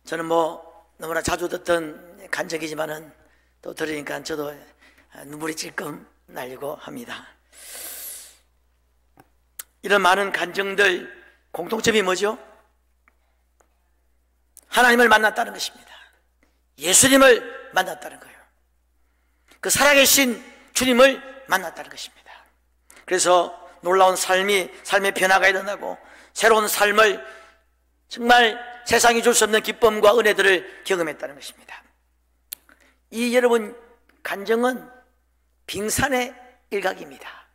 저는 뭐 너무나 자주 듣던 간증이지만은 또 들으니까 저도 눈물이 찔끔 날리고 합니다. 이런 많은 간증들 공통점이 뭐죠? 하나님을 만났다는 것입니다. 예수님을 만났다는 거예요. 그 살아계신 주님을 만났다는 것입니다. 그래서 놀라운 삶의 변화가 일어나고 새로운 삶을 정말 세상이 줄 수 없는 기쁨과 은혜들을 경험했다는 것입니다. 이 여러분 간증은 빙산의 일각입니다.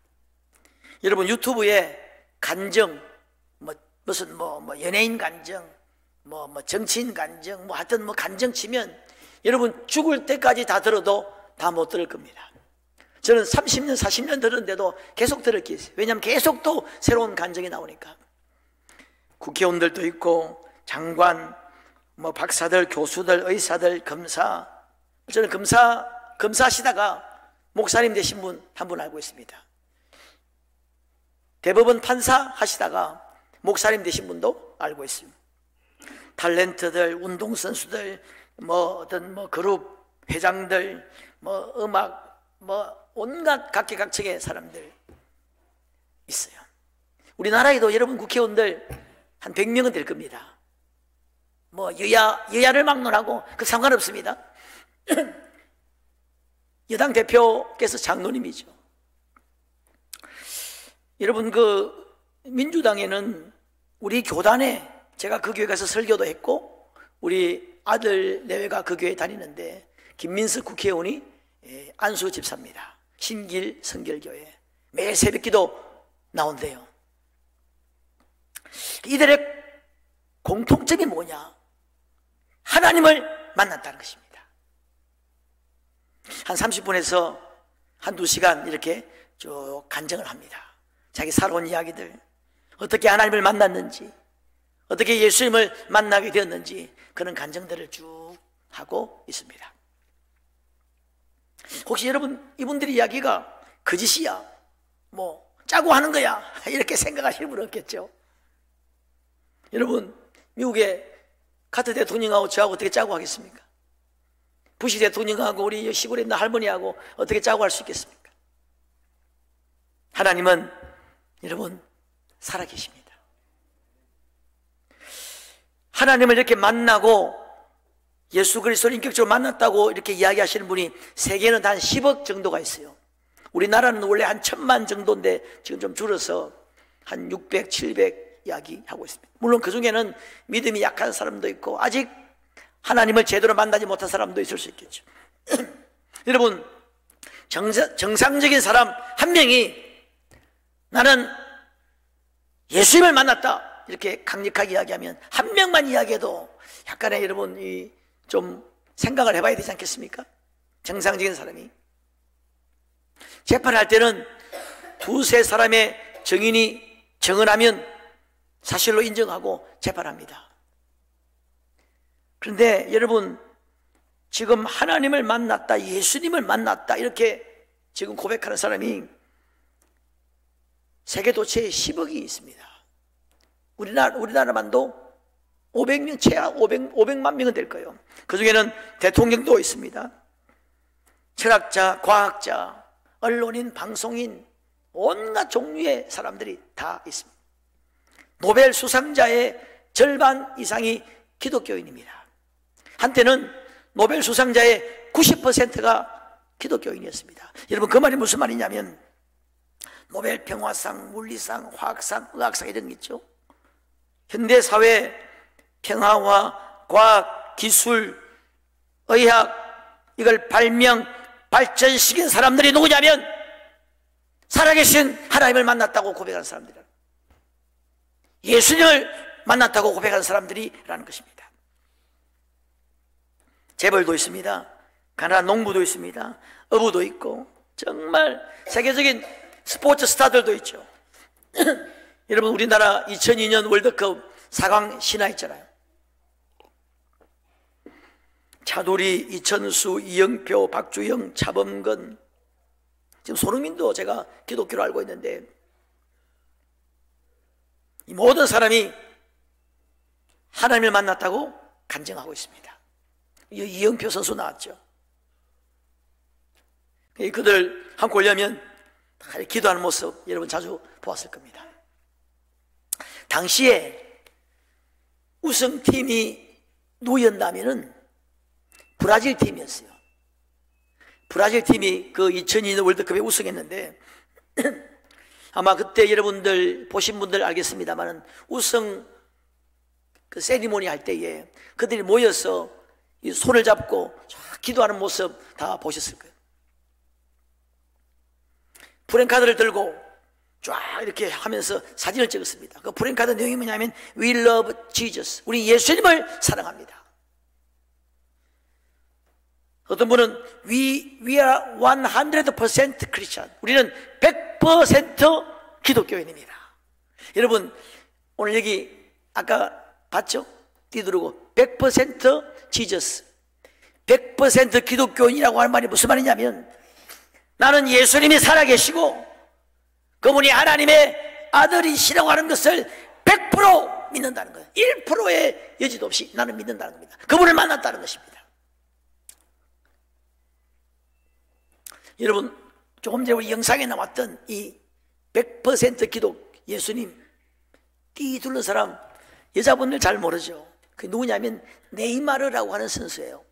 여러분 유튜브에 간증, 무슨 연예인 간증, 정치인 간증, 하여튼 간증 치면 여러분 죽을 때까지 다 들어도 다 못 들을 겁니다. 저는 30년, 40년 들었는데도 계속 들을 게 있어요. 왜냐하면 계속 또 새로운 간증이 나오니까. 국회의원들도 있고 장관, 박사들, 교수들, 의사들, 검사. 저는 검사하시다가 목사님 되신 분 한 분 알고 있습니다. 대법원 판사 하시다가 목사님 되신 분도 알고 있습니다. 탤런트들, 운동선수들, 그룹 회장들, 음악, 온갖 각계각층의 사람들 있어요. 우리나라에도 여러분 국회의원들 한 100명은 될 겁니다. 여야를 막론하고 그 상관없습니다. 여당 대표께서 장로님이죠. 여러분 민주당에는 우리 교단에 제가 그 교회 가서 설교도 했고 우리 아들 내외가 그 교회 다니는데 김민석 국회의원이 안수 집사입니다. 신길 성결교회 매일 새벽기도 나온대요. 이들의 공통점이 뭐냐? 하나님을 만났다는 것입니다. 한 30분에서 한두 시간 이렇게 쭉 간증을 합니다. 자기 살아온 이야기들, 어떻게 하나님을 만났는지, 어떻게 예수님을 만나게 되었는지 그런 간증들을 쭉 하고 있습니다. 혹시 여러분 이분들의 이야기가 거짓이야, 짜고 하는 거야 이렇게 생각하실 분은 없겠죠. 여러분 미국의 카터 대통령하고 저하고 어떻게 짜고 하겠습니까? 부시 대통령하고 우리 시골에 있는 할머니하고 어떻게 짜고 할 수 있겠습니까? 하나님은 여러분 살아계십니다. 하나님을 이렇게 만나고 예수 그리스도를 인격적으로 만났다고 이렇게 이야기하시는 분이 세계에는 한 10억 정도가 있어요. 우리나라는 원래 한 1000만 정도인데 지금 좀 줄어서 한 600, 700 이야기하고 있습니다. 물론 그 중에는 믿음이 약한 사람도 있고 아직 하나님을 제대로 만나지 못한 사람도 있을 수 있겠죠. 여러분 정상적인 사람 한 명이 나는 예수님을 만났다 이렇게 강력하게 이야기하면 한 명만 이야기해도 약간의 여러분 좀 생각을 해봐야 되지 않겠습니까? 정상적인 사람이 재판할 때는 두세 사람의 증인이 증언하면 사실로 인정하고 재판합니다. 그런데 여러분 지금 하나님을 만났다, 예수님을 만났다 이렇게 지금 고백하는 사람이 세계 도처에 10억이 있습니다. 우리나라만도 500명, 최하 500만 명은 될 거예요. 그 중에는 대통령도 있습니다. 철학자, 과학자, 언론인, 방송인, 온갖 종류의 사람들이 다 있습니다. 노벨 수상자의 절반 이상이 기독교인입니다. 한때는 노벨 수상자의 90%가 기독교인이었습니다. 여러분 그 말이 무슨 말이냐면 노벨 평화상, 물리상, 화학상, 의학상 이런 게 있죠. 현대사회 평화와 과학, 기술, 의학 이걸 발전시킨 사람들이 누구냐면 살아계신 하나님을 만났다고 고백하는 사람들이에요. 예수님을 만났다고 고백하는 사람들이라는 것입니다. 재벌도 있습니다. 가난한 농부도 있습니다. 어부도 있고 정말 세계적인 스포츠 스타들도 있죠. 여러분 우리나라 2002년 월드컵 4강 신화했잖아요. 차두리, 이천수, 이영표, 박주영, 차범근, 지금 손흥민도 제가 기독교로 알고 있는데 이 모든 사람이 하나님을 만났다고 간증하고 있습니다. 이영표 선수 나왔죠. 그들 한국 오려면 기도하는 모습 여러분 자주 보았을 겁니다. 당시에 우승팀이 누구였냐면은 브라질 팀이었어요. 브라질 팀이 그 2002년 월드컵에 우승했는데 아마 그때 여러분들 보신 분들 알겠습니다만은 우승 그 세리머니 할 때에 그들이 모여서 이 손을 잡고 쫙 기도하는 모습 다 보셨을 거예요. 프랭카드를 들고 쫙 이렇게 하면서 사진을 찍었습니다. 그 프랭카드 내용이 뭐냐면 We love Jesus, 우리 예수님을 사랑합니다. 어떤 분은 We are 100% Christian, 우리는 100% 기독교인입니다. 여러분 오늘 여기 아까 봤죠? 띠두르고 100% Jesus, 100% 기독교인이라고 하는 말이 무슨 말이냐면 나는 예수님이 살아계시고 그분이 하나님의 아들이시라고 하는 것을 100% 믿는다는 거예요. 1%의 여지도 없이 나는 믿는다는 겁니다. 그분을 만났다는 것입니다. 여러분 조금 전에 우리 영상에 나왔던 이 100% 기독 예수님 띠 둘른 사람 여자분들 잘 모르죠. 그게 누구냐면 네이마르라고 하는 선수예요.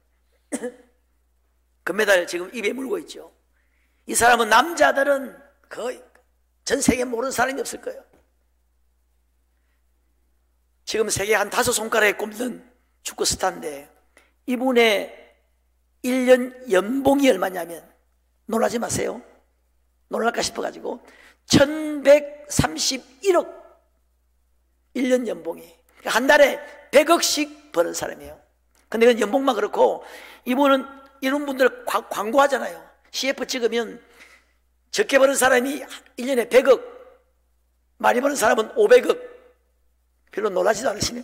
금메달 지금 입에 물고 있죠. 이 사람은 남자들은 거의 전 세계에 모르는 사람이 없을 거예요. 지금 세계 한 5손가락에 꼽는 축구 스타인데 이분의 1년 연봉이 얼마냐면 놀라지 마세요. 놀랄까 싶어가지고 1131억 1년 연봉이, 한 달에 100억씩 버는 사람이에요. 근데 이건 연봉만 그렇고 이분은 이런 분들 광고하잖아요. CF 찍으면 적게 버는 사람이 1년에 100억, 많이 버는 사람은 500억. 별로 놀라지도 않으시네.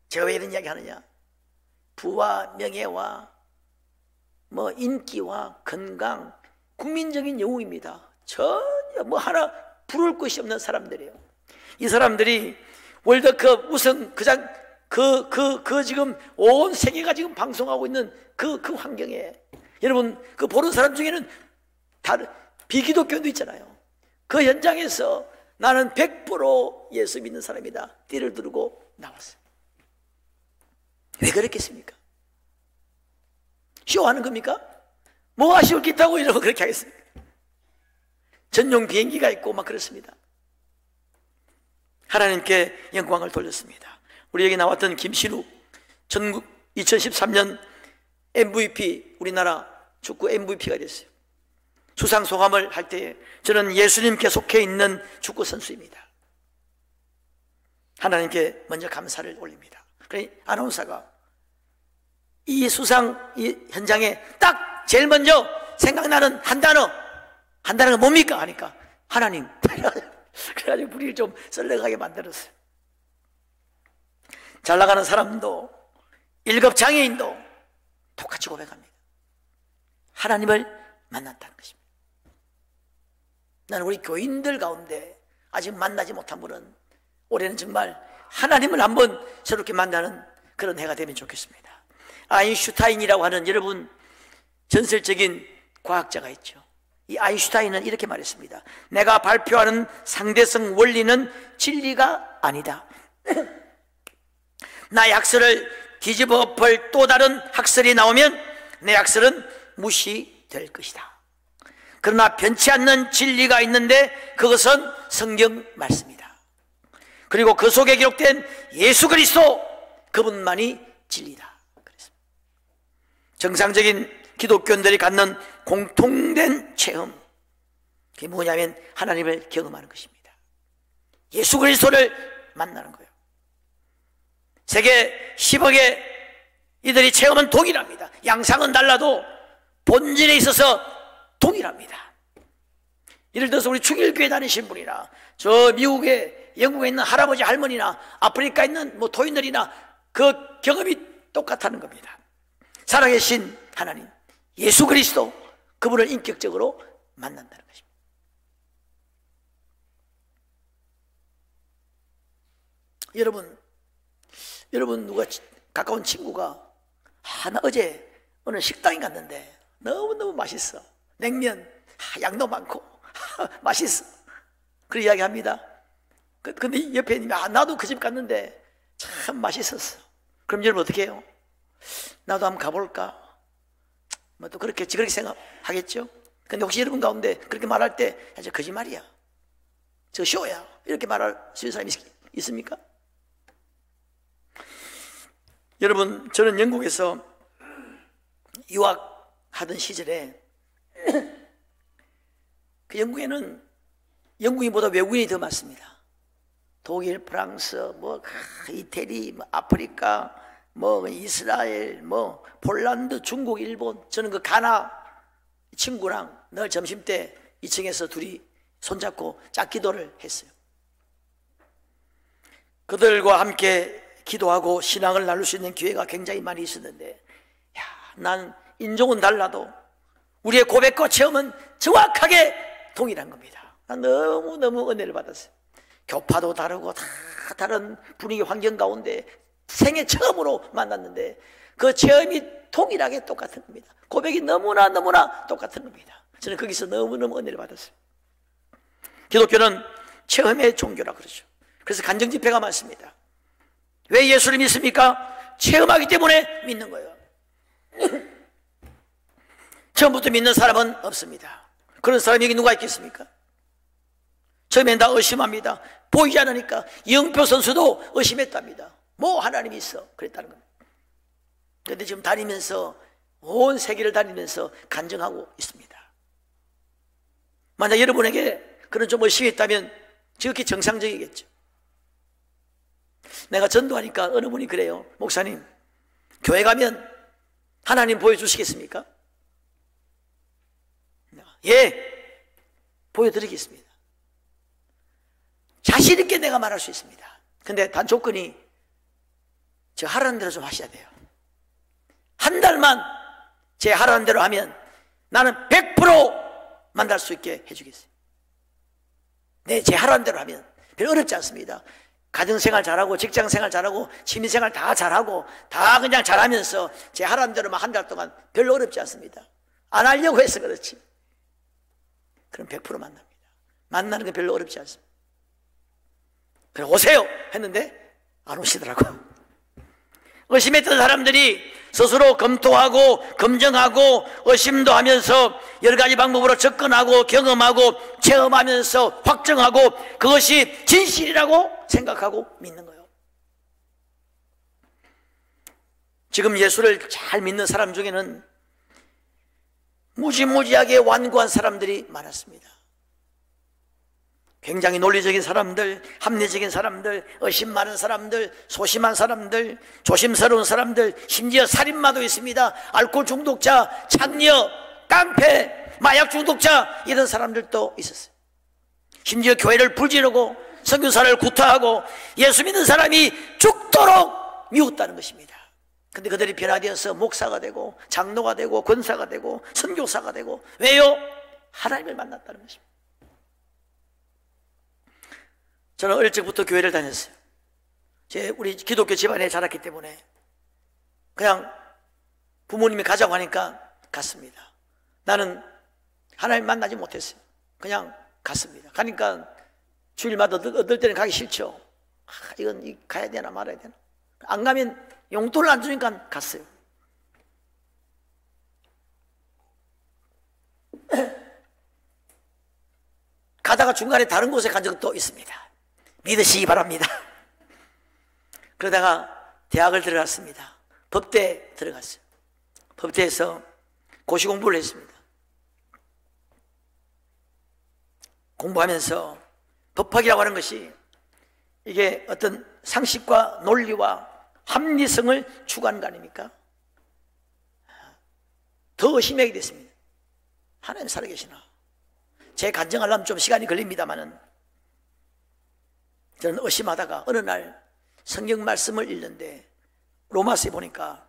제가 왜 이런 이야기 하느냐, 부와 명예와 뭐 인기와 건강, 국민적인 영웅입니다. 전혀 뭐 하나 부러울 것이 없는 사람들이에요. 이 사람들이 월드컵 우승 지금 온 세계가 지금 방송하고 있는 그 환경에 여러분 그 보는 사람 중에는 다른 비기독교도 있잖아요. 그 현장에서 나는 100% 예수 믿는 사람이다 띠를 두르고 나왔어요. 왜 그랬겠습니까? 쇼하는 겁니까? 뭐 아쉬울 게 있다고 이러면 그렇게 하겠습니까? 전용 비행기가 있고 막 그렇습니다. 하나님께 영광을 돌렸습니다. 우리 여기 나왔던 김신욱 2013년 MVP, 우리나라 축구 MVP가 됐어요. 수상 소감을 할 때에 저는 예수님께 속해 있는 축구 선수입니다. 하나님께 먼저 감사를 올립니다. 그러니 아나운서가 이 수상 이 현장에 딱 제일 먼저 생각나는 한 단어가 뭡니까? 하니까 하나님. 그래가지고 분위기를 좀 썰렁하게 만들었어요. 잘 나가는 사람도 일급 장애인도 똑같이 고백합니다. 하나님을 만났다는 것입니다. 나는 우리 교인들 가운데 아직 만나지 못한 분은 올해는 정말 하나님을 한번 새롭게 만나는 그런 해가 되면 좋겠습니다. 아인슈타인이라고 하는 여러분 전설적인 과학자가 있죠. 이 아인슈타인은 이렇게 말했습니다. 내가 발표하는 상대성 원리는 진리가 아니다. 나의 학설을 뒤집어 엎을 또 다른 학설이 나오면 내 학설은 무시될 것이다. 그러나 변치 않는 진리가 있는데 그것은 성경 말씀이다. 그리고 그 속에 기록된 예수 그리스도 그분만이 진리다. 정상적인 기독교인들이 갖는 공통된 체험, 그게 뭐냐면 하나님을 경험하는 것입니다. 예수 그리스도를 만나는 거예요. 세계 10억의 이들이 체험은 동일합니다. 양상은 달라도 본질에 있어서 동일합니다. 예를 들어서 우리 충일교회 다니신 분이나 저 미국에 영국에 있는 할아버지 할머니나 아프리카에 있는 뭐 토인들이나 그 경험이 똑같다는 겁니다. 살아계신 하나님 예수 그리스도 그분을 인격적으로 만난다는 것입니다. 여러분 여러분, 누가 가까운 친구가 나 어제 어느 식당에 갔는데 너무너무 맛있어. 냉면, 양도 많고 맛있어. 그런 이야기 합니다. 근데 옆에 있는 나도 그 집 갔는데 참 맛있었어. 그럼 여러분 어떻게 해요? 나도 한번 가볼까? 뭐 또 그렇게 생각하겠죠? 근데 혹시 여러분 가운데 그렇게 말할 때 저 거짓말이야, 저 쇼야, 이렇게 말할 수 있는 사람이 있습니까? 여러분, 저는 영국에서 유학하던 시절에 그 영국에는 영국인보다 외국인이 더 많습니다. 독일, 프랑스, 뭐 이태리, 뭐 아프리카, 뭐 이스라엘, 뭐 폴란드, 중국, 일본. 저는 그 가나 친구랑 늘 점심때 2층에서 둘이 손잡고 짝기도를 했어요. 그들과 함께 기도하고 신앙을 나눌 수 있는 기회가 굉장히 많이 있었는데, 난 인종은 달라도 우리의 고백과 체험은 정확하게 동일한 겁니다. 난 너무너무 은혜를 받았어요. 교파도 다르고 다 다른 분위기 환경 가운데 생애 처음으로 만났는데 그 체험이 동일하게 똑같은 겁니다. 고백이 너무나 똑같은 겁니다. 저는 거기서 너무너무 은혜를 받았어요. 기독교는 체험의 종교라 그러죠. 그래서 간증 집회가 많습니다. 왜 예수를 믿습니까? 체험하기 때문에 믿는 거예요. 처음부터 믿는 사람은 없습니다. 그런 사람이 여기 누가 있겠습니까? 처음엔 다 의심합니다. 보이지 않으니까. 영표 선수도 의심했답니다. 뭐 하나님이 있어, 그랬다는 겁니다. 그런데 지금 다니면서, 온 세계를 다니면서 간증하고 있습니다. 만약 여러분에게 그런 좀 의심이 있다면 지극히 정상적이겠죠. 내가 전도하니까 어느 분이 그래요. 목사님, 교회 가면 하나님 보여주시겠습니까? 예, 보여드리겠습니다. 자신 있게 내가 말할 수 있습니다. 근데 단 조건이 저 하라는 대로 좀 하셔야 돼요. 한 달만 제 하라는 대로 하면 나는 100% 만날 수 있게 해주겠어요. 네, 제 하라는 대로 하면 별로 어렵지 않습니다. 가정생활 잘하고 직장생활 잘하고 취미생활 다 잘하고 다 그냥 잘하면서 제 하라는 대로만 한 달 동안 별로 어렵지 않습니다. 안 하려고 해서 그렇지. 그럼 100% 만납니다. 만나는 게 별로 어렵지 않습니다. 그래 오세요 했는데 안 오시더라고. 의심했던 사람들이 스스로 검토하고 검증하고 의심도 하면서 여러 가지 방법으로 접근하고 경험하고 체험하면서 확정하고 그것이 진실이라고 생각하고 믿는 거예요. 지금 예수를 잘 믿는 사람 중에는 무지무지하게 완고한 사람들이 많았습니다. 굉장히 논리적인 사람들, 합리적인 사람들, 의심 많은 사람들, 소심한 사람들, 조심스러운 사람들, 심지어 살인마도 있습니다. 알코올 중독자, 창녀, 깡패, 마약 중독자, 이런 사람들도 있었어요. 심지어 교회를 불지르고 선교사를 구타하고 예수 믿는 사람이 죽도록 미웠다는 것입니다. 근데 그들이 변화되어서 목사가 되고 장로가 되고 권사가 되고 선교사가 되고, 왜요? 하나님을 만났다는 것입니다. 저는 어릴 적부터 교회를 다녔어요. 우리 기독교 집안에 자랐기 때문에 그냥 부모님이 가자고 하니까 갔습니다. 나는 하나님 만나지 못했어요. 그냥 갔습니다. 가니까 주일마다 어떨 때는 가기 싫죠. 이건 가야 되나 말아야 되나. 안 가면 용돈을 안 주니까 갔어요. 가다가 중간에 다른 곳에 간 적도 있습니다. 믿으시기 바랍니다. 그러다가 대학을 들어갔습니다. 법대 들어갔어요. 법대에서 고시 공부를 했습니다. 공부하면서 법학이라고 하는 것이 이게 어떤 상식과 논리와 합리성을 추구하는 거 아닙니까? 더 의심하게 됐습니다. 하나님 살아계시나? 제 간증하려면 좀 시간이 걸립니다만은 저는 의심하다가 어느 날 성경 말씀을 읽는데 로마서에 보니까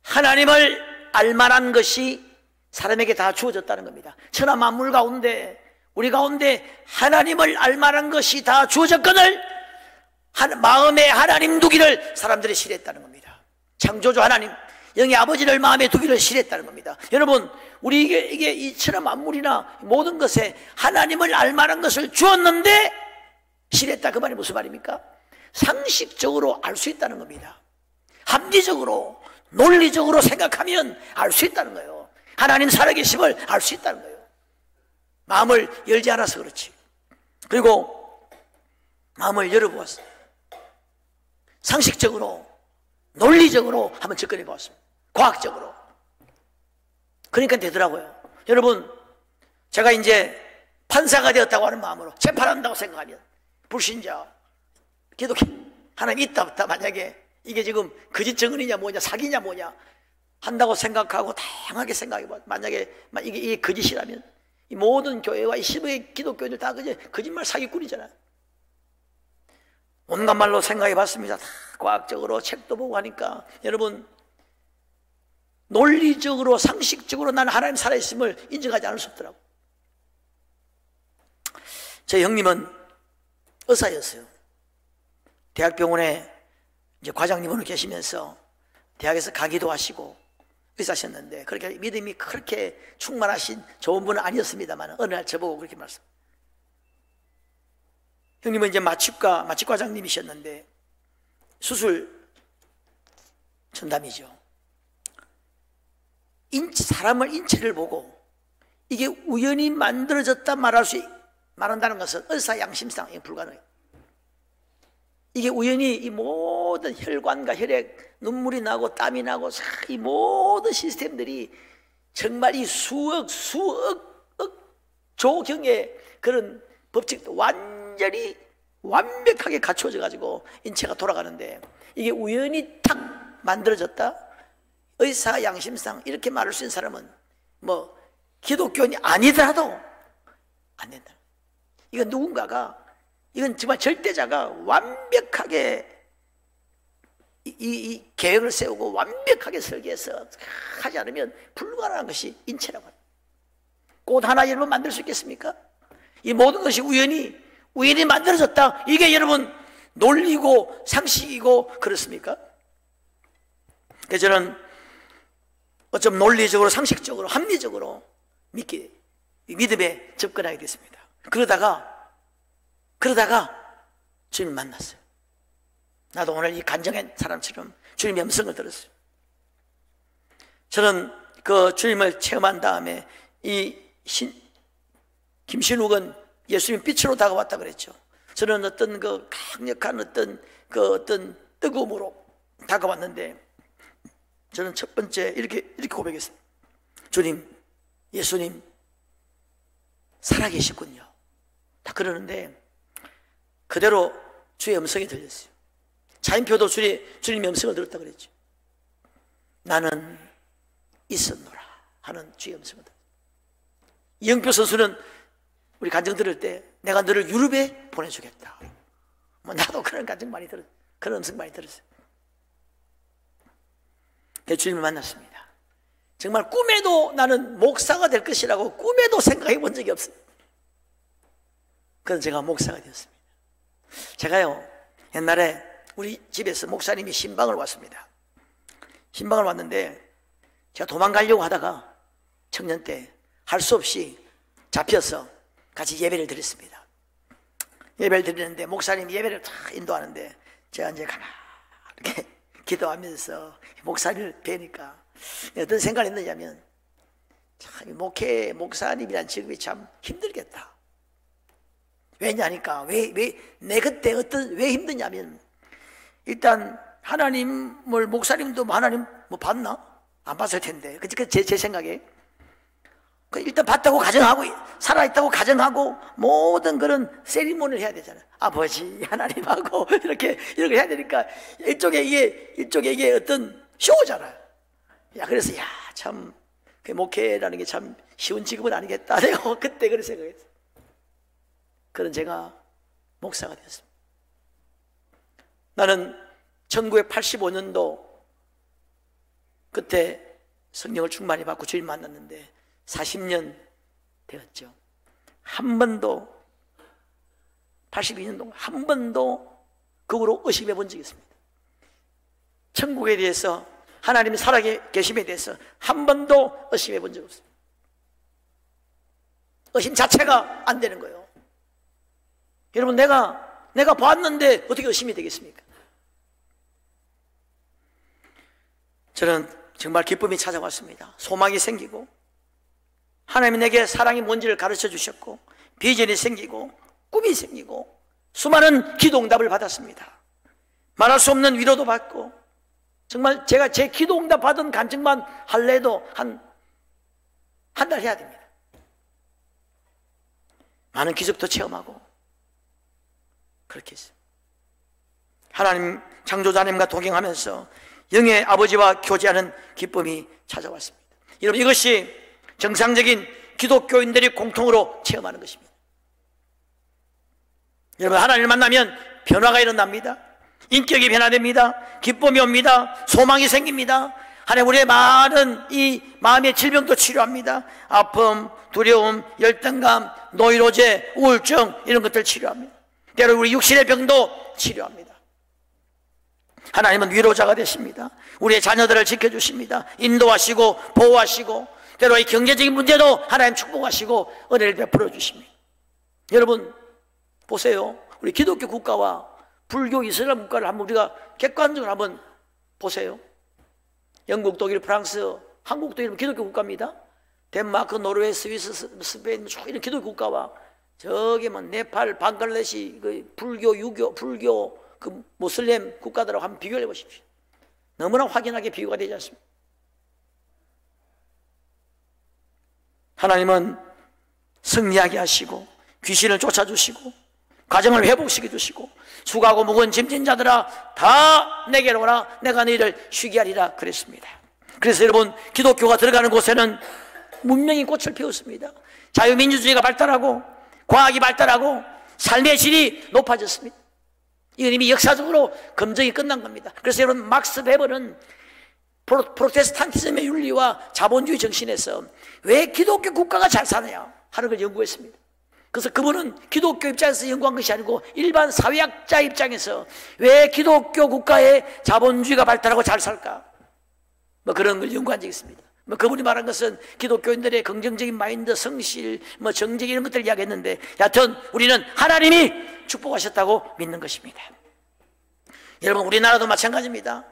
하나님을 알만한 것이 사람에게 다 주어졌다는 겁니다. 천하 만물 가운데 우리 가운데 하나님을 알만한 것이 다 주어졌거늘 마음에 하나님 두기를 사람들이 싫어했다는 겁니다. 창조주 하나님, 영의 아버지를 마음에 두기를 싫어했다는 겁니다. 여러분, 우리 이게 이 천하 만물이나 모든 것에 하나님을 알만한 것을 주었는데 싫어했다, 그 말이 무슨 말입니까? 상식적으로 알 수 있다는 겁니다. 합리적으로, 논리적으로 생각하면 알 수 있다는 거예요. 하나님 살아계심을 알 수 있다는 거예요. 마음을 열지 않아서 그렇지. 그리고 마음을 열어보았어. 상식적으로, 논리적으로 한번 접근해 보았습니다. 과학적으로. 그러니까 되더라고요. 여러분, 제가 이제 판사가 되었다고 하는 마음으로 재판한다고 생각하면 불신자, 기독교, 하나님 있다 없다, 만약에 이게 지금 거짓 증언이냐 뭐냐 사기냐 뭐냐 한다고 생각하고 다양하게 생각해봐. 만약에 이게 거짓이라면 이 모든 교회와 이 10의 기독교인들 다 거짓말 사기꾼이잖아요. 온갖 말로 생각해 봤습니다. 다 과학적으로 책도 보고 하니까 여러분, 논리적으로 상식적으로 나는 하나님 살아있음을 인정하지 않을 수 없더라고. 제 형님은 의사였어요. 대학병원에 이제 과장님으로 계시면서 대학에서 강의도 하시고 의사셨는데 그렇게 믿음이 그렇게 충만하신 좋은 분은 아니었습니다만 어느 날 저보고 그렇게 말씀. 형님은 이제 마취과장님이셨는데 수술 전담이죠. 사람을 인체를 보고 이게 우연히 만들어졌다 말한다는 것은 의사 양심상 불가능해요. 이게 우연히 이 모든 혈관과 혈액, 눈물이 나고 땀이 나고 이 모든 시스템들이 정말 이 수억 조경의 그런 법칙도 완전히 완벽하게 갖추어져 가지고 인체가 돌아가는데 이게 우연히 탁 만들어졌다? 의사 양심상 이렇게 말할 수 있는 사람은 뭐 기독교인이 아니더라도 안 된다. 이건 누군가가, 이건 정말 절대자가 완벽하게 이 계획을 세우고 완벽하게 설계해서 하지 않으면 불가능한 것이 인체라고 합니다. 꽃 하나 여러분 만들 수 있겠습니까? 이 모든 것이 우연히 만들어졌다. 이게 여러분 논리고 상식이고 그렇습니까? 그래서 저는 어쩜 논리적으로 상식적으로 합리적으로 믿음에 접근하게 됐습니다. 그러다가 주님 만났어요. 나도 오늘 이 간증한 사람처럼 주님의 음성을 들었어요. 저는 그 주님을 체험한 다음에 김신욱은 예수님 빛으로 다가왔다 그랬죠. 저는 어떤 그 강력한 어떤 뜨거움으로 다가왔는데 저는 첫 번째 이렇게 고백했어요. 주님, 예수님 살아계시군요. 다 그러는데 그대로 주의 음성이 들렸어요. 차인표도 주님의 음성을 들었다 그랬죠. 나는 있었노라 하는 주의 음성을 들었어요. 이영표 선수는 우리 간증 들을 때 내가 너를 유럽에 보내주겠다. 뭐 나도 그런 간증 많이 들었어요. 그런 음성 많이 들었어요. 그래서 주님을 만났습니다. 정말 꿈에도 나는 목사가 될 것이라고 꿈에도 생각해 본 적이 없어요. 그래서 제가 목사가 되었습니다. 제가요 옛날에 우리 집에서 목사님이 신방을 왔습니다. 신방을 왔는데 제가 도망가려고 하다가 청년 때 할 수 없이 잡혀서 같이 예배를 드렸습니다. 예배를 드리는데 목사님 예배를 다 인도하는데 제가 이제 가만히 이렇게 기도하면서 목사님을 뵈니까 어떤 생각을 했느냐면 참 목사님이란 직업이 참 힘들겠다. 왜냐니까 왜 그때 왜 힘드냐면 일단 하나님을 목사님도 하나님 뭐 봤나? 안 봤을 텐데 제 생각에 일단 봤다고 가정하고 살아있다고 가정하고 모든 그런 세리머니를 해야 되잖아요. 아버지 하나님하고 이렇게 해야 되니까 일종의 이게 어떤 쇼잖아요. 그래서 참 목회라는 게 참 쉬운 직업은 아니겠다. 내가 그때 그런 생각했어요. 그런 제가 목사가 되었습니다. 나는 1985년도 그때 성령을 충만히 받고 주님 만났는데 40년 되었죠. 한 번도 82년 동안 한 번도 그거로 의심해 본 적이 있습니다. 천국에 대해서, 하나님이 살아계심에 대해서 한 번도 의심해 본 적이 없습니다. 의심 자체가 안 되는 거예요. 여러분, 내가 봤는데 어떻게 의심이 되겠습니까? 저는 정말 기쁨이 찾아왔습니다. 소망이 생기고, 하나님이 내게 사랑이 뭔지를 가르쳐 주셨고, 비전이 생기고, 꿈이 생기고, 수많은 기도응답을 받았습니다. 말할 수 없는 위로도 받고, 정말 제가 제 기도응답 받은 간증만 할래도 한 달 해야 됩니다. 많은 기적도 체험하고 그렇게 했어요. 하나님 창조자님과 동행하면서 영의 아버지와 교제하는 기쁨이 찾아왔습니다. 여러분, 이것이 정상적인 기독교인들이 공통으로 체험하는 것입니다. 여러분, 하나님을 만나면 변화가 일어납니다. 인격이 변화됩니다. 기쁨이 옵니다. 소망이 생깁니다. 하나님, 우리의 많은 이 마음의 질병도 치료합니다. 아픔, 두려움, 열등감, 노이로제, 우울증, 이런 것들 치료합니다. 때로 우리 육신의 병도 치료합니다. 하나님은 위로자가 되십니다. 우리의 자녀들을 지켜주십니다. 인도하시고 보호하시고, 때로 이 경제적인 문제도 하나님 축복하시고 은혜를 베풀어 주십니다. 여러분 보세요. 우리 기독교 국가와 불교 이슬람 국가를 한번 우리가 객관적으로 한번 보세요. 영국, 독일, 프랑스, 한국도 이런 기독교 국가입니다. 덴마크, 노르웨이, 스위스, 스페인, 이런 기독교 국가와 저기 뭐 네팔, 방글라데시, 그 불교, 유교, 불교, 그 모슬렘 국가들하고 한번 비교해 보십시오. 너무나 확연하게 비교가 되지 않습니까? 하나님은 승리하게 하시고, 귀신을 쫓아주시고, 가정을 회복시켜 주시고, 수고하고 무거운 짐진 자들아 다 내게로 오라, 내가 너희를 쉬게 하리라 그랬습니다. 그래서 여러분, 기독교가 들어가는 곳에는 문명이 꽃을 피웠습니다. 자유민주주의가 발달하고, 과학이 발달하고, 삶의 질이 높아졌습니다. 이건 이미 역사적으로 검증이 끝난 겁니다. 그래서 여러분, 막스 베버는 프로테스탄티즘의 윤리와 자본주의 정신에서 왜 기독교 국가가 잘 사느냐 하는 걸 연구했습니다. 그래서 그분은 기독교 입장에서 연구한 것이 아니고 일반 사회학자 입장에서 왜 기독교 국가의 자본주의가 발달하고 잘 살까, 뭐 그런 걸 연구한 적이 있습니다. 뭐 그분이 말한 것은 기독교인들의 긍정적인 마인드, 성실, 뭐 정직, 이런 것들을 이야기했는데, 여하튼 우리는 하나님이 축복하셨다고 믿는 것입니다. 여러분, 우리나라도 마찬가지입니다.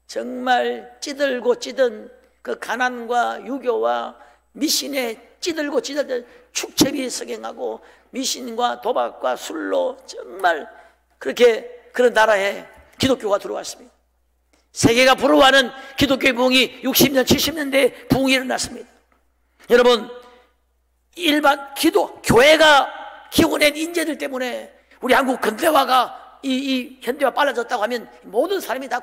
정말 찌들고 찌든 그 가난과 유교와 미신에 찌들고 찌든 축첩이 석행하고, 미신과 도박과 술로 정말 그렇게 그런 나라에 기독교가 들어왔습니다. 세계가 부러워하는 기독교의 부흥이 60년, 70년대에 부흥이 일어났습니다. 여러분, 일반 교회가 키워낸 인재들 때문에 우리 한국 근대화가 이 현대화 빨라졌다고 하면 모든 사람이 다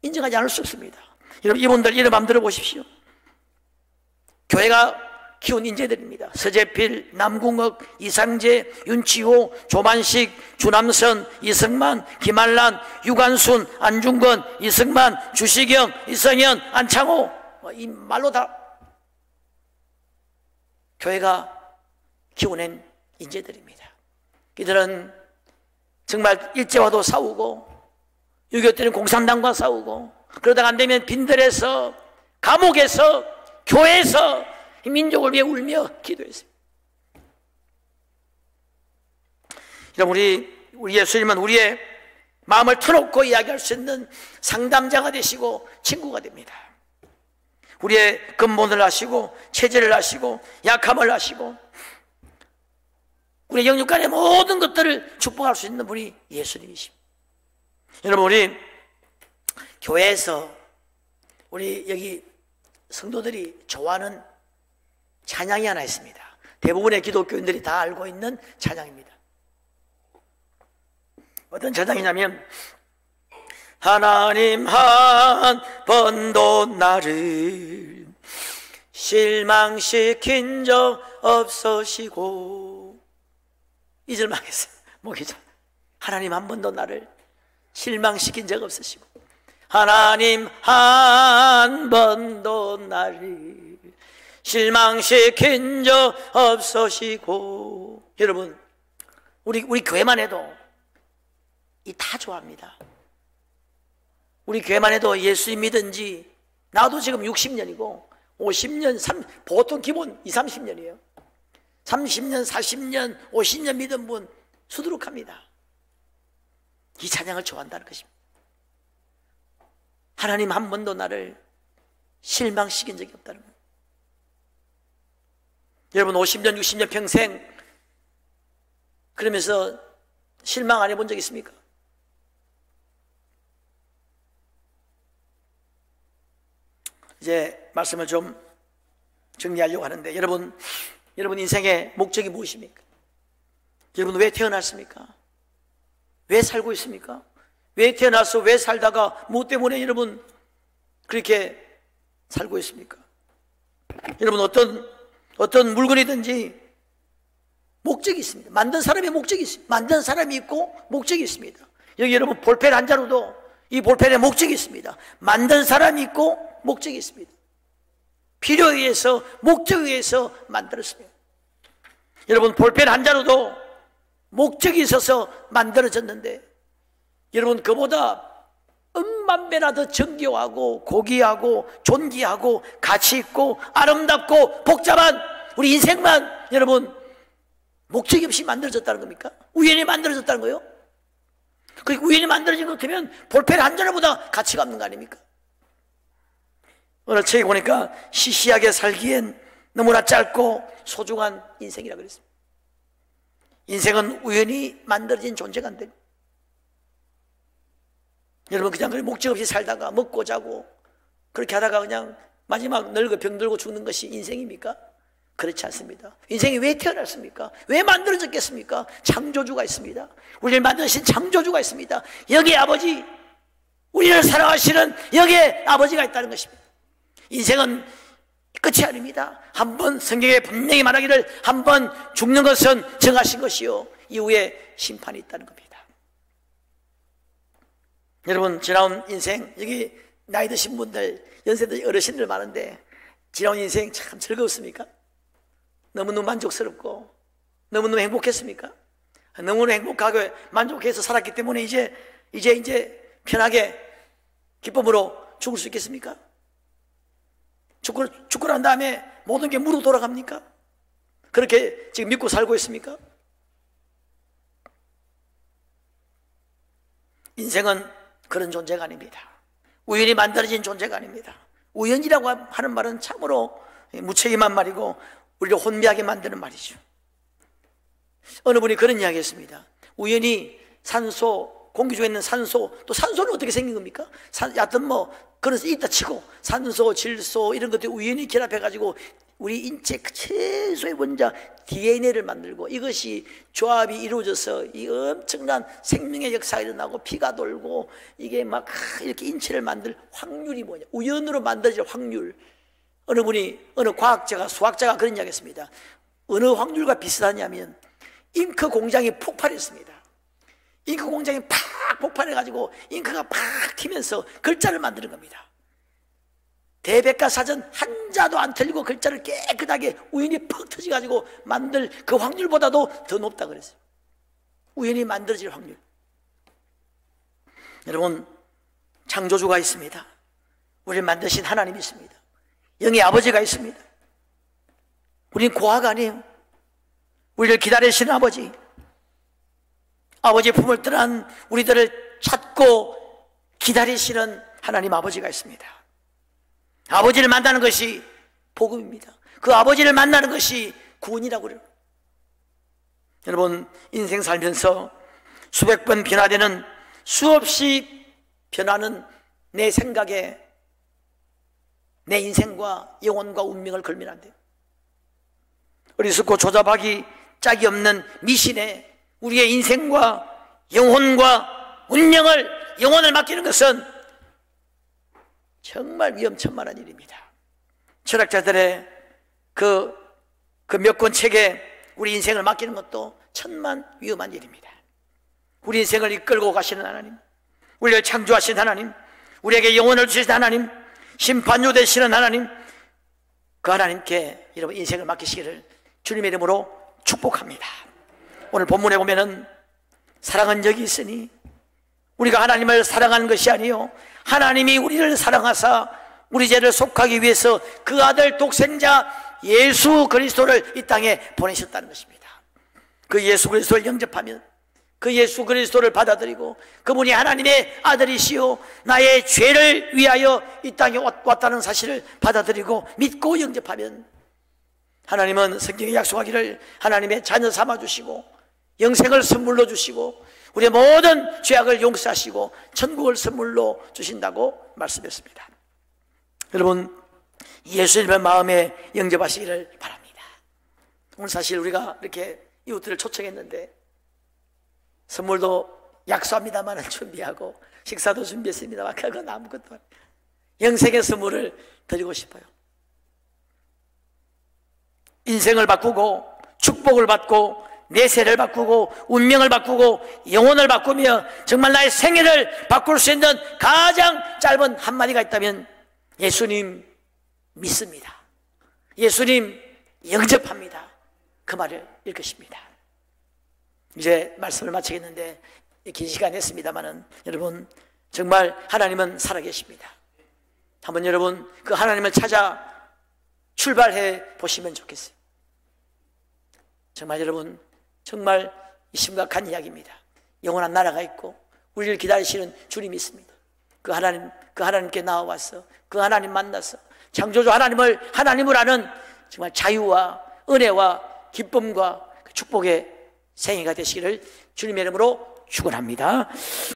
인정하지 않을 수 없습니다. 여러분, 이분들 이름 한번 들어보십시오. 교회가 키운 인재들입니다. 서재필, 남궁옥, 이상재, 윤치호, 조만식, 주남선, 이승만, 김한란, 유관순, 안중건, 이승만, 주시경, 이성현, 안창호, 이 말로 다 교회가 키워낸 인재들입니다. 이들은 정말 일제와도 싸우고, 6.25 때는 공산당과 싸우고, 그러다가 안 되면 빈들에서, 감옥에서, 교회에서 이 민족을 위해 울며 기도했습니다. 여러분, 우리 예수님은 우리의 마음을 터놓고 이야기할 수 있는 상담자가 되시고 친구가 됩니다. 우리의 근본을 아시고, 체질을 아시고, 약함을 아시고, 우리 영육 간의 모든 것들을 축복할 수 있는 분이 예수님이십니다. 여러분, 우리 교회에서 우리 여기 성도들이 좋아하는 찬양이 하나 있습니다. 대부분의 기독교인들이 다 알고 있는 찬양입니다. 어떤 찬양이냐면, 하나님 한 번도 나를 실망시킨 적 없으시고, 이 절만 하겠어요. 목이죠. 하나님 한 번도 나를 실망시킨 적 없으시고, 하나님 한 번도 나를 실망시킨 적 없으시고. 여러분, 우리 교회만 해도 다 좋아합니다. 우리 교회만 해도 예수님 믿은 지 나도 지금 60년이고 50년, 보통 기본 20, 30년이에요. 30년, 40년, 50년 믿은 분 수두룩합니다. 이 찬양을 좋아한다는 것입니다. 하나님 한 번도 나를 실망시킨 적이 없다는 거예요. 여러분 50년, 60년 평생 그러면서 실망 안 해본 적 있습니까? 이제 말씀을 좀 정리하려고 하는데 여러분 인생의 목적이 무엇입니까? 여러분 왜 태어났습니까? 왜 살고 있습니까? 왜 태어나서 왜 살다가 무엇 때문에 여러분 그렇게 살고 있습니까? 여러분 어떤 물건이든지 목적이 있습니다. 만든 사람의 목적이 있습니다. 만든 사람이 있고 목적이 있습니다. 여기 여러분 볼펜 한 자루도 이 볼펜에 목적이 있습니다. 만든 사람이 있고 목적이 있습니다. 필요에 의해서 목적에 의해서 만들었습니다. 여러분 볼펜 한 자루도 목적이 있어서 만들어졌는데 여러분 그보다 억만 배나 더 정교하고 고귀하고 존귀하고 가치 있고 아름답고 복잡한 우리 인생만 여러분 목적이 없이 만들어졌다는 겁니까? 우연히 만들어졌다는 거예요? 그 우연히 만들어진 것 같으면 볼펜 한 자루보다 가치가 없는 거 아닙니까? 오늘 책에 보니까 시시하게 살기엔 너무나 짧고 소중한 인생이라고 그랬습니다. 인생은 우연히 만들어진 존재가 안 됩니다. 여러분 그냥 목적 없이 살다가 먹고 자고 그렇게 하다가 그냥 마지막 늙어 병들고 죽는 것이 인생입니까? 그렇지 않습니다. 인생이 왜 태어났습니까? 왜 만들어졌겠습니까? 창조주가 있습니다. 우리를 만드신 창조주가 있습니다. 여기에 아버지, 우리를 사랑하시는 여기에 아버지가 있다는 것입니다. 인생은 끝이 아닙니다. 한번 성경에 분명히 말하기를 한번 죽는 것은 정하신 것이요 이후에 심판이 있다는 겁니다. 여러분 지나온 인생, 여기 나이 드신 분들, 연세들 어르신들 많은데 지나온 인생 참 즐거웠습니까? 너무너무 만족스럽고 너무너무 행복했습니까? 너무너무 행복하게 만족해서 살았기 때문에 이제 편하게 기쁨으로 죽을 수 있겠습니까? 죽고 난 다음에 모든 게 무로 돌아갑니까? 그렇게 지금 믿고 살고 있습니까? 인생은 그런 존재가 아닙니다. 우연히 만들어진 존재가 아닙니다. 우연이라고 하는 말은 참으로 무책임한 말이고 우리를 혼미하게 만드는 말이죠. 어느 분이 그런 이야기 했습니다. 우연히 산소, 공기 중에 있는 산소, 또 산소는 어떻게 생긴 겁니까? 하여튼 그런 게 있다 치고 산소, 질소 이런 것들이 우연히 결합해가지고 우리 인체 최소의 원자 DNA를 만들고 이것이 조합이 이루어져서 이 엄청난 생명의 역사가 일어나고 피가 돌고 이게 막 이렇게 인체를 만들 확률이 뭐냐? 우연으로 만들어질 확률. 어느 과학자가, 수학자가 그런 이야기 했습니다. 어느 확률과 비슷하냐면 잉크 공장이 폭발했습니다. 잉크 공장이 팍 폭발해가지고 잉크가 팍 튀면서 글자를 만드는 겁니다. 대백과사전 한 자도 안 틀리고 글자를 깨끗하게 우연히 퍽 터져가지고 만들 그 확률보다도 더 높다 그랬어요. 우연히 만들어질 확률. 여러분 창조주가 있습니다. 우리를 만드신 하나님이 있습니다. 영의 아버지가 있습니다. 우리는 고아가 아니에요. 우리를 기다리시는 아버지, 아버지의 품을 떠난 우리들을 찾고 기다리시는 하나님 아버지가 있습니다. 아버지를 만나는 것이 복음입니다. 그 아버지를 만나는 것이 구원이라고 그래요. 여러분 인생 살면서 수백 번 변화되는, 수없이 변하는 내 생각에 내 인생과 영혼과 운명을 걸면 안 돼요. 어리석고 조잡하기 짝이 없는 미신에 우리의 인생과 영혼과 운명을, 영혼을 맡기는 것은 정말 위험천만한 일입니다. 철학자들의 그 몇 권 책에 우리 인생을 맡기는 것도 천만 위험한 일입니다. 우리 인생을 이끌고 가시는 하나님, 우리를 창조하신 하나님, 우리에게 영혼을 주신 하나님, 심판주 되시는 하나님, 그 하나님께 여러분 인생을 맡기시기를 주님의 이름으로 축복합니다. 오늘 본문에 보면은 사랑은 여기 있으니 우리가 하나님을 사랑하는 것이 아니요 하나님이 우리를 사랑하사 우리 죄를 속하기 위해서 그 아들 독생자 예수 그리스도를 이 땅에 보내셨다는 것입니다. 그 예수 그리스도를 영접하면, 그 예수 그리스도를 받아들이고 그분이 하나님의 아들이시요 나의 죄를 위하여 이 땅에 왔다는 사실을 받아들이고 믿고 영접하면, 하나님은 성경에 약속하기를 하나님의 자녀 삼아주시고 영생을 선물로 주시고 우리의 모든 죄악을 용서하시고 천국을 선물로 주신다고 말씀했습니다. 여러분, 예수님을 마음에 영접하시기를 바랍니다. 오늘 사실 우리가 이렇게 이웃들을 초청했는데 선물도 약속합니다만 준비하고 식사도 준비했습니다만 그건 아무것도 아니에요. 영생의 선물을 드리고 싶어요. 인생을 바꾸고 축복을 받고 내세를 바꾸고 운명을 바꾸고 영혼을 바꾸며 정말 나의 생애를 바꿀 수 있는 가장 짧은 한마디가 있다면 예수님 믿습니다, 예수님 영접합니다, 그 말을 읽으십니다. 이제 말씀을 마치겠는데 긴 시간 했습니다마는 여러분, 정말 하나님은 살아계십니다. 한번 여러분 그 하나님을 찾아 출발해 보시면 좋겠어요. 정말 여러분, 정말 심각한 이야기입니다. 영원한 나라가 있고 우리를 기다리시는 주님이 있습니다. 그 하나님께 나와서 그 하나님 만나서 창조주 하나님을 하나님을 아는 정말 자유와 은혜와 기쁨과 축복의 생애가 되시기를 주님의 이름으로 축원합니다.